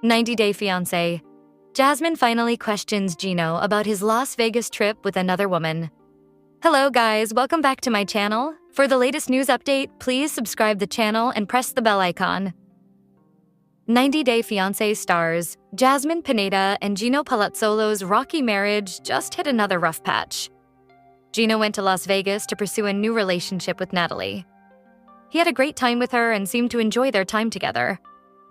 90-Day Fiancé. Jasmine finally questions Gino about his Las Vegas trip with another woman. Hello guys, welcome back to my channel. For the latest news update, please subscribe the channel and press the bell icon. 90-Day Fiancé stars Jasmine Pineda and Gino Palazzolo's rocky marriage just hit another rough patch. Gino went to Las Vegas to pursue a new relationship with Natalie. He had a great time with her and seemed to enjoy their time together.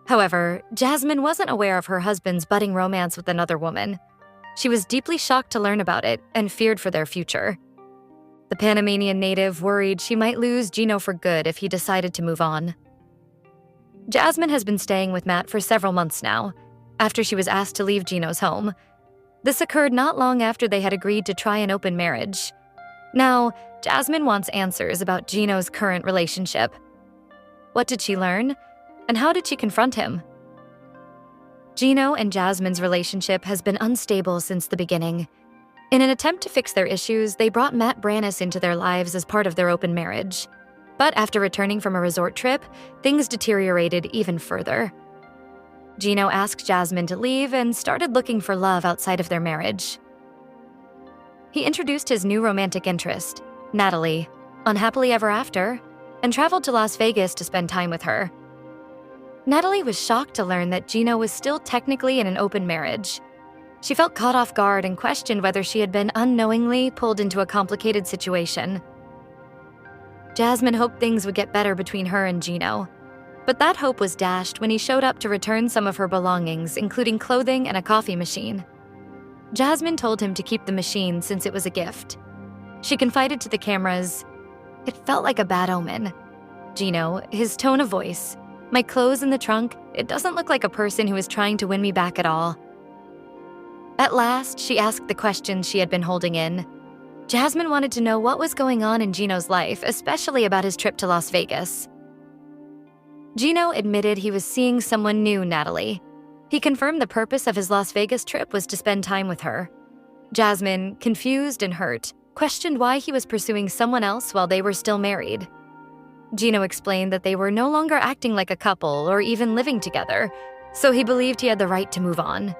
However, Jasmine wasn't aware of her husband's budding romance with another woman. She was deeply shocked to learn about it and feared for their future. The Panamanian native worried she might lose Gino for good if he decided to move on. Jasmine has been staying with Matt for several months now, after she was asked to leave Gino's home. This occurred not long after they had agreed to try an open marriage. Now, Jasmine wants answers about Gino's current relationship. What did she learn? And how did she confront him? Gino and Jasmine's relationship has been unstable since the beginning. In an attempt to fix their issues, they brought Matt Brannis into their lives as part of their open marriage. But after returning from a resort trip, things deteriorated even further. Gino asked Jasmine to leave and started looking for love outside of their marriage. He introduced his new romantic interest, Natalie, on Happily Ever After, and traveled to Las Vegas to spend time with her. Natalie was shocked to learn that Gino was still technically in an open marriage. She felt caught off guard and questioned whether she had been unknowingly pulled into a complicated situation. Jasmine hoped things would get better between her and Gino, but that hope was dashed when he showed up to return some of her belongings, including clothing and a coffee machine. Jasmine told him to keep the machine since it was a gift. She confided to the cameras, "It felt like a bad omen. Gino, his tone of voice, my clothes in the trunk, it doesn't look like a person who is trying to win me back at all." At last, she asked the questions she had been holding in. Jasmine wanted to know what was going on in Gino's life, especially about his trip to Las Vegas. Gino admitted he was seeing someone new, Natalie. He confirmed the purpose of his Las Vegas trip was to spend time with her. Jasmine, confused and hurt, questioned why he was pursuing someone else while they were still married. Gino explained that they were no longer acting like a couple or even living together, so he believed he had the right to move on.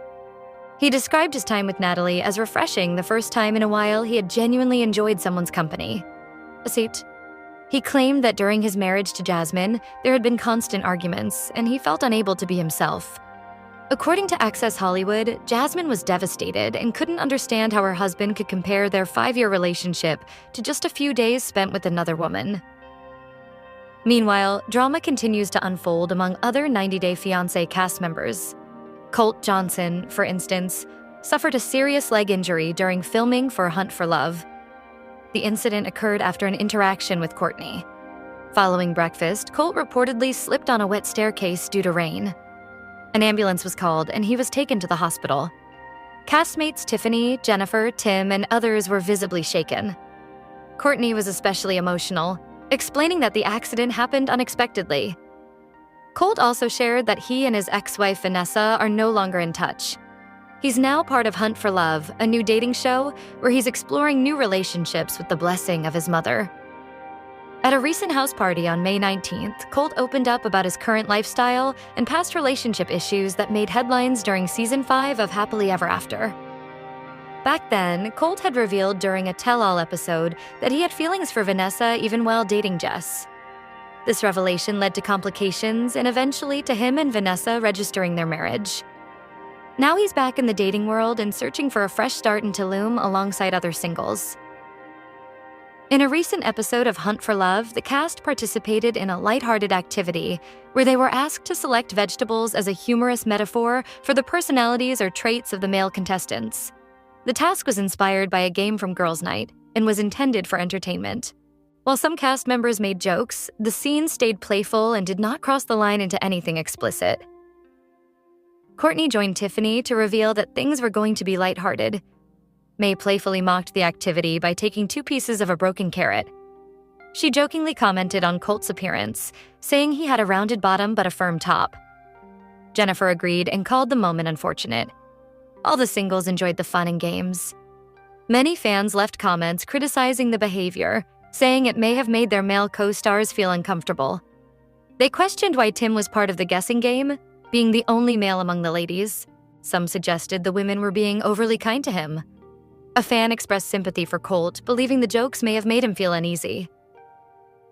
He described his time with Natalie as refreshing, the first time in a while he had genuinely enjoyed someone's company. A seat. He claimed that during his marriage to Jasmine, there had been constant arguments, and he felt unable to be himself. According to Access Hollywood, Jasmine was devastated and couldn't understand how her husband could compare their 5-year relationship to just a few days spent with another woman. Meanwhile, drama continues to unfold among other 90-Day Fiancé cast members. Colt Johnson, for instance, suffered a serious leg injury during filming for Hunt for Love. The incident occurred after an interaction with Courtney. Following breakfast, Colt reportedly slipped on a wet staircase due to rain. An ambulance was called and he was taken to the hospital. Castmates Tiffany, Jennifer, Tim, and others were visibly shaken. Courtney was especially emotional, explaining that the accident happened unexpectedly. Colt also shared that he and his ex-wife Vanessa are no longer in touch. He's now part of Hunt for Love, a new dating show where he's exploring new relationships with the blessing of his mother. At a recent house party on May 19th, Colt opened up about his current lifestyle and past relationship issues that made headlines during Season 5 of Happily Ever After. Back then, Colt had revealed during a tell-all episode that he had feelings for Vanessa even while dating Jess. This revelation led to complications and eventually to him and Vanessa registering their marriage. Now he's back in the dating world and searching for a fresh start in Tulum alongside other singles. In a recent episode of Hunt for Love, the cast participated in a lighthearted activity where they were asked to select vegetables as a humorous metaphor for the personalities or traits of the male contestants. The task was inspired by a game from Girls' Night and was intended for entertainment. While some cast members made jokes, the scene stayed playful and did not cross the line into anything explicit. Courtney joined Tiffany to reveal that things were going to be lighthearted. May playfully mocked the activity by taking 2 pieces of a broken carrot. She jokingly commented on Colt's appearance, saying he had a rounded bottom but a firm top. Jennifer agreed and called the moment unfortunate. All the singles enjoyed the fun and games. Many fans left comments criticizing the behavior, saying it may have made their male co-stars feel uncomfortable. They questioned why Tim was part of the guessing game, being the only male among the ladies. Some suggested the women were being overly kind to him. A fan expressed sympathy for Colt, believing the jokes may have made him feel uneasy.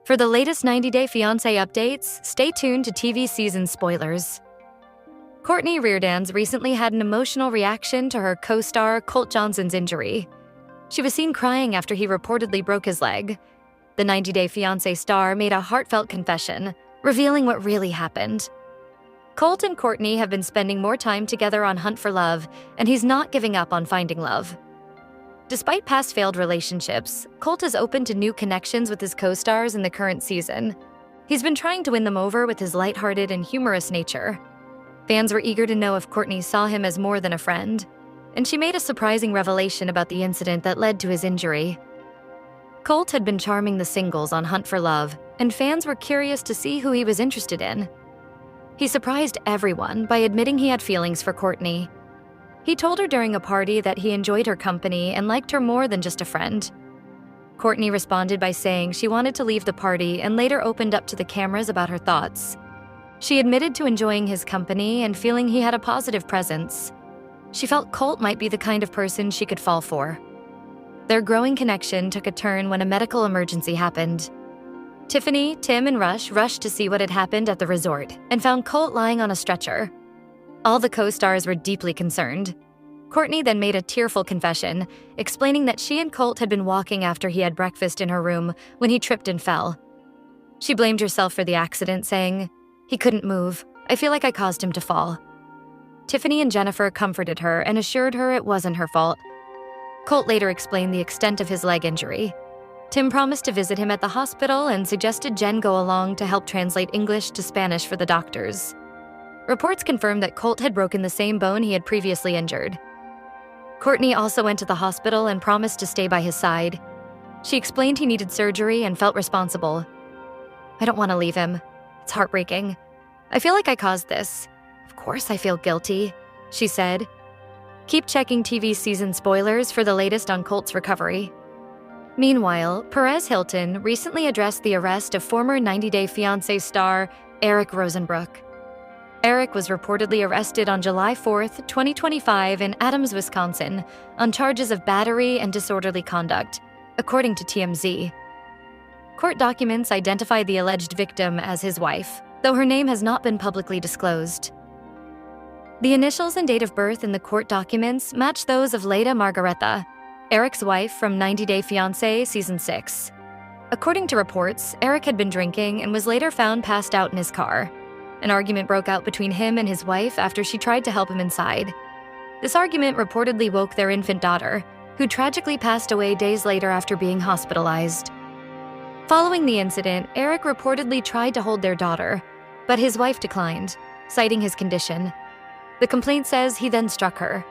For the latest 90-Day Fiancé updates, stay tuned to TV season spoilers. Courtney Reardon's recently had an emotional reaction to her co-star Colt Johnson's injury. She was seen crying after he reportedly broke his leg. The 90-Day Fiancé star made a heartfelt confession, revealing what really happened. Colt and Courtney have been spending more time together on Hunt for Love, and he's not giving up on finding love. Despite past failed relationships, Colt is open to new connections with his co-stars in the current season. He's been trying to win them over with his lighthearted and humorous nature. Fans were eager to know if Courtney saw him as more than a friend, and she made a surprising revelation about the incident that led to his injury. Colt had been charming the singles on Hunt for Love, and fans were curious to see who he was interested in. He surprised everyone by admitting he had feelings for Courtney. He told her during a party that he enjoyed her company and liked her more than just a friend. Courtney responded by saying she wanted to leave the party and later opened up to the cameras about her thoughts. She admitted to enjoying his company and feeling he had a positive presence. She felt Colt might be the kind of person she could fall for. Their growing connection took a turn when a medical emergency happened. Tiffany, Tim, and Rush rushed to see what had happened at the resort and found Colt lying on a stretcher. All the co-stars were deeply concerned. Courtney then made a tearful confession, explaining that she and Colt had been walking after he had breakfast in her room when he tripped and fell. She blamed herself for the accident, saying, "He couldn't move. I feel like I caused him to fall." Tiffany and Jennifer comforted her and assured her it wasn't her fault. Colt later explained the extent of his leg injury. Tim promised to visit him at the hospital and suggested Jen go along to help translate English to Spanish for the doctors. Reports confirmed that Colt had broken the same bone he had previously injured. Courtney also went to the hospital and promised to stay by his side. She explained he needed surgery and felt responsible. "I don't want to leave him. It's heartbreaking. I feel like I caused this. Of course I feel guilty," she said. Keep checking TV season spoilers for the latest on Colt's recovery. Meanwhile, Perez Hilton recently addressed the arrest of former 90-Day Fiancé star Eric Rosenbrook. Eric was reportedly arrested on July 4, 2025 in Adams, Wisconsin, on charges of battery and disorderly conduct, according to TMZ. Court documents identified the alleged victim as his wife, though her name has not been publicly disclosed. The initials and date of birth in the court documents match those of Leda Margareta, Eric's wife from 90-Day Fiancé Season 6. According to reports, Eric had been drinking and was later found passed out in his car. An argument broke out between him and his wife after she tried to help him inside. This argument reportedly woke their infant daughter, who tragically passed away days later after being hospitalized. Following the incident, Eric reportedly tried to hold their daughter, but his wife declined, citing his condition. The complaint says he then struck her.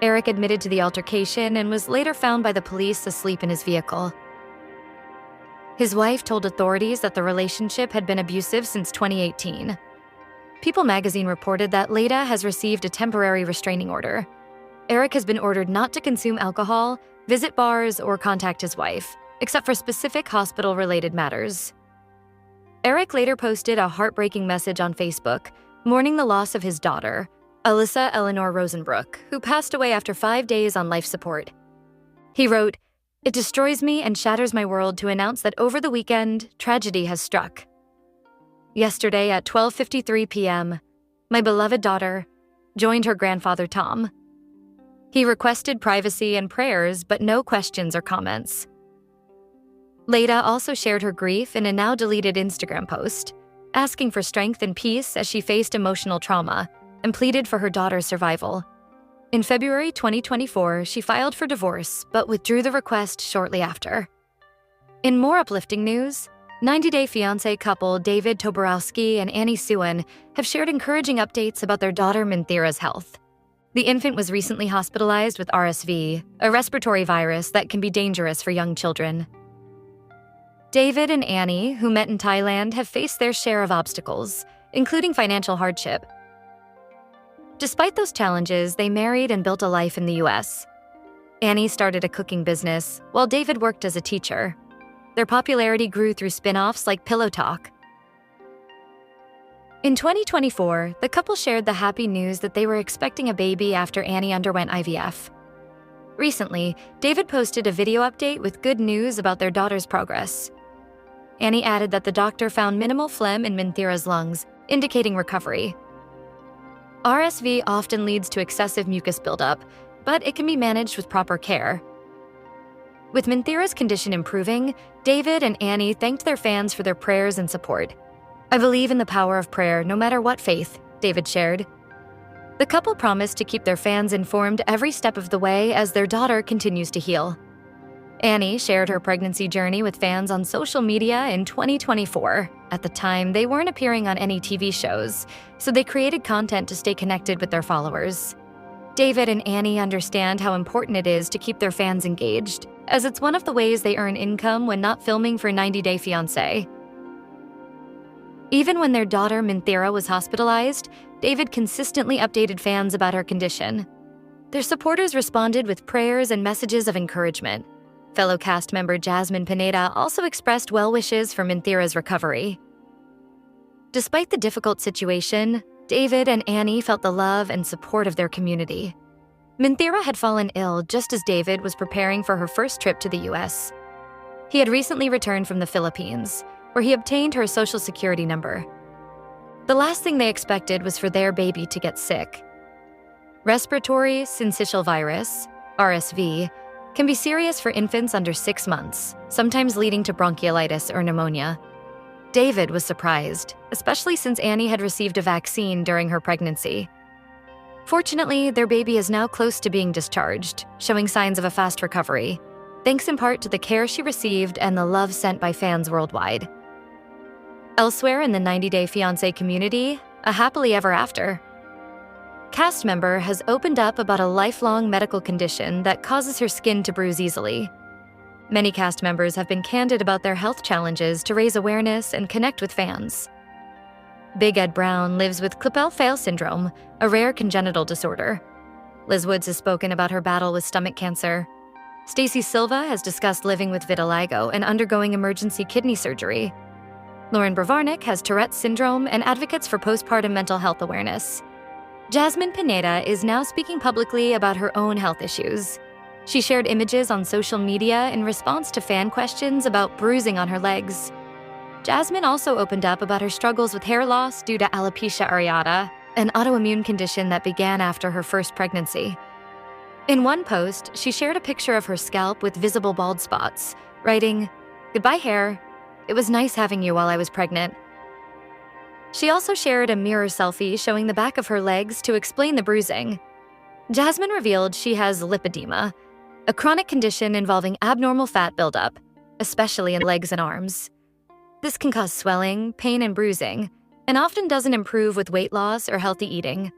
Eric admitted to the altercation and was later found by the police asleep in his vehicle. His wife told authorities that the relationship had been abusive since 2018. People magazine reported that Leda has received a temporary restraining order. Eric has been ordered not to consume alcohol, visit bars, or contact his wife, except for specific hospital-related matters. Eric later posted a heartbreaking message on Facebook, mourning the loss of his daughter, Alyssa Eleanor Rosenbrook, who passed away after 5 days on life support. He wrote, "It destroys me and shatters my world to announce that over the weekend, tragedy has struck. Yesterday at 12:53 p.m., my beloved daughter joined her grandfather Tom. He requested privacy and prayers, but no questions or comments." Leda also shared her grief in a now-deleted Instagram post, asking for strength and peace as she faced emotional trauma, and pleaded for her daughter's survival. In February 2024, she filed for divorce, but withdrew the request shortly after. In more uplifting news, 90-Day Fiancé couple David Toborowski and Annie Suin have shared encouraging updates about their daughter Minthira's health. The infant was recently hospitalized with RSV, a respiratory virus that can be dangerous for young children. David and Annie, who met in Thailand, have faced their share of obstacles, including financial hardship. Despite those challenges, they married and built a life in the US. Annie started a cooking business, while David worked as a teacher. Their popularity grew through spin-offs like Pillow Talk. In 2024, the couple shared the happy news that they were expecting a baby after Annie underwent IVF. Recently, David posted a video update with good news about their daughter's progress. Annie added that the doctor found minimal phlegm in Minthira's lungs, indicating recovery. RSV often leads to excessive mucus buildup, but it can be managed with proper care. With Minthira's condition improving, David and Annie thanked their fans for their prayers and support. "I believe in the power of prayer, no matter what faith," David shared. The couple promised to keep their fans informed every step of the way as their daughter continues to heal. Annie shared her pregnancy journey with fans on social media in 2024. At the time, they weren't appearing on any TV shows, so they created content to stay connected with their followers. David and Annie understand how important it is to keep their fans engaged, as it's one of the ways they earn income when not filming for 90 Day Fiancé. Even when their daughter Minthira was hospitalized, David consistently updated fans about her condition. Their supporters responded with prayers and messages of encouragement. Fellow cast member Jasmine also expressed well wishes for Minthira's recovery. Despite the difficult situation, David and Annie felt the love and support of their community. Minthira had fallen ill just as David was preparing for her first trip to the US. He had recently returned from the Philippines, where he obtained her social security number. The last thing they expected was for their baby to get sick. Respiratory syncytial virus, RSV, can be serious for infants under 6 months, sometimes leading to bronchiolitis or pneumonia. David was surprised, especially since Annie had received a vaccine during her pregnancy. Fortunately, their baby is now close to being discharged, showing signs of a fast recovery, thanks in part to the care she received and the love sent by fans worldwide. Elsewhere in the 90 Day Fiancé community, a happily ever after. Cast member has opened up about a lifelong medical condition that causes her skin to bruise easily. Many cast members have been candid about their health challenges to raise awareness and connect with fans. Big Ed Brown lives with Klippel-Feil syndrome, a rare congenital disorder. Liz Woods has spoken about her battle with stomach cancer. Stacey Silva has discussed living with vitiligo and undergoing emergency kidney surgery. Lauren Bravarnik has Tourette's syndrome and advocates for postpartum mental health awareness. Jasmine is now speaking publicly about her own health issues. She shared images on social media in response to fan questions about bruising on her legs. Jasmine also opened up about her struggles with hair loss due to alopecia areata, an autoimmune condition that began after her first pregnancy. In one post, she shared a picture of her scalp with visible bald spots, writing, "Goodbye hair. It was nice having you while I was pregnant." She also shared a mirror selfie showing the back of her legs to explain the bruising. Jasmine revealed she has lipedema, a chronic condition involving abnormal fat buildup, especially in legs and arms. This can cause swelling, pain, and bruising, and often doesn't improve with weight loss or healthy eating.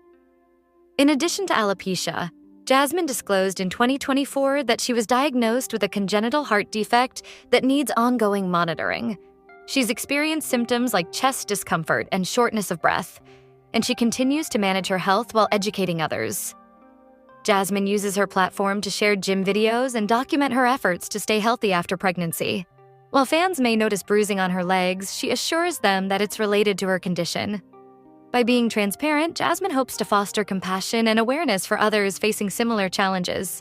In addition to alopecia, Jasmine disclosed in 2024 that she was diagnosed with a congenital heart defect that needs ongoing monitoring. She's experienced symptoms like chest discomfort and shortness of breath, and she continues to manage her health while educating others. Jasmine uses her platform to share gym videos and document her efforts to stay healthy after pregnancy. While fans may notice bruising on her legs, she assures them that it's related to her condition. By being transparent, Jasmine hopes to foster compassion and awareness for others facing similar challenges.